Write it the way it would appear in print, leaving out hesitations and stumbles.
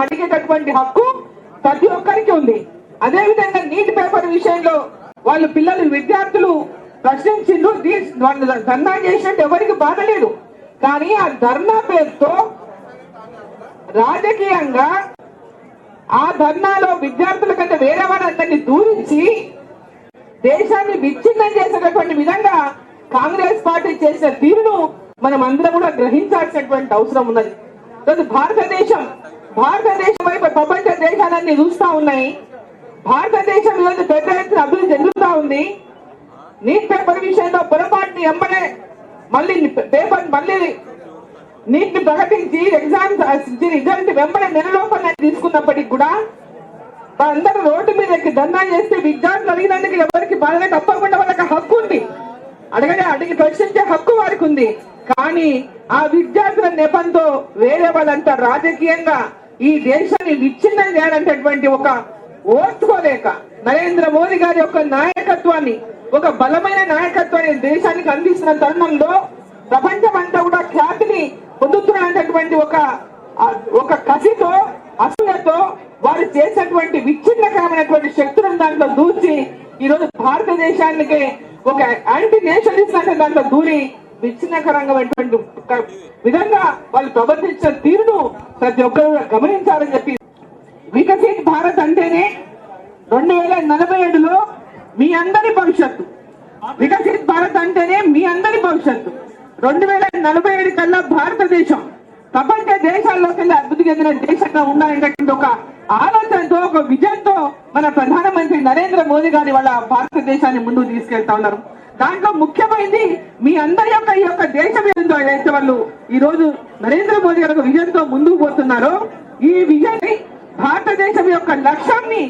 అడిగేటటువంటి హక్కు ప్రతి ఒక్కరికి ఉంది. అదేవిధంగా నీట్ పేపర్ విషయంలో వాళ్ళు పిల్లలు విద్యార్థులు ప్రశ్నించిండ్రు, ధర్నా చేసినట్టు ఎవరికి బాధ లేదు. కానీ ఆ ధర్నా పేరుతో రాజకీయంగా ఆ ధర్నాలో విద్యార్థుల కంటే వేరే వాళ్ళందరినీ దూరించి దేశాన్ని విచ్ఛిన్నం చేసేటటువంటి విధంగా కాంగ్రెస్ పార్టీ చేసిన తీరును మనం అందరం కూడా గ్రహించాల్సినటువంటి అవసరం ఉన్నది. భారతదేశం వైపు ప్రపంచ దేశాలన్నీ చూస్తా ఉన్నాయి. భారతదేశం ఈరోజు పెద్ద ఎత్తున అభివృద్ధి చెందుతా ఉంది. నీట్ పేపర్ విషయంలో పొరపాటుని ఎమ్మడే మళ్ళీ నీట్ ని ప్రకటించి రిజల్ట్ వెంబడే నెలలోపల తీసుకున్నప్పటికీ కూడా అందరూ రోడ్డు మీద ఎక్కి ధర్నా చేస్తే విద్యార్థులు అడిగినందుకు ఎవరికి బాధగా తప్పకుండా వాళ్ళకి హక్కు ఉంది, అడిగి ప్రశ్నించే హక్కు వారికి ఉంది. కానీ ఆ విద్యార్థుల నెపంతో వేరే వాళ్ళంతా రాజకీయంగా ఈ దేశాన్ని విచ్ఛిన్నం చేయాలంటటువంటి ఒక ఓర్చుకోలేక నరేంద్ర మోదీ గారి యొక్క నాయకత్వాన్ని, ఒక బలమైన నాయకత్వాన్ని దేశానికి అందిస్తున్న తరుణంలో ప్రపంచం అంతా కూడా ఖ్యాతిని పొందుతున్నటువంటి ఒక కసితో అసూయతో వారు చేసినటువంటి విచ్ఛిన్నకరమైనటువంటి శక్తులను దాంట్లో దూచి ఈరోజు భారతదేశానికి ఒక యాంటీ నేషనలిస్ట్ అంటే దాంట్లో దూరి విచ్ఛిన్నకరంగా విధంగా వాళ్ళు ప్రవర్తించిన తీరును ప్రతి ఒక్కరు గమనించాలని చెప్పి, వికసిత్ భారత్ అంటేనే 2047లో మీ అందరి భవిష్యత్తు, వికసిత్ భారత్ అంటేనే మీ అందరి భవిష్యత్తు. 2047 కల్లా భారతదేశం ప్రపంచ దేశాల్లోకెళ్ళి అభివృద్ధి చెందిన దేశంగా ఉండాలనేటువంటి ఒక ఆలోచనతో, ఒక విజన్తో మన ప్రధానమంత్రి నరేంద్ర మోదీ గారి వాళ్ళ భారతదేశాన్ని ముందుకు తీసుకెళ్తా ఉన్నారు. దాంట్లో ముఖ్యమైనది మీ అందరి యొక్క ఈ యొక్క దేశ విజన్తో ఏదైతే వాళ్ళు ఈ రోజు నరేంద్ర మోదీ గారి విజన్ తో ముందుకు పోతున్నారో, ఈ విజన్ భారతదేశం యొక్క లక్ష్యాన్ని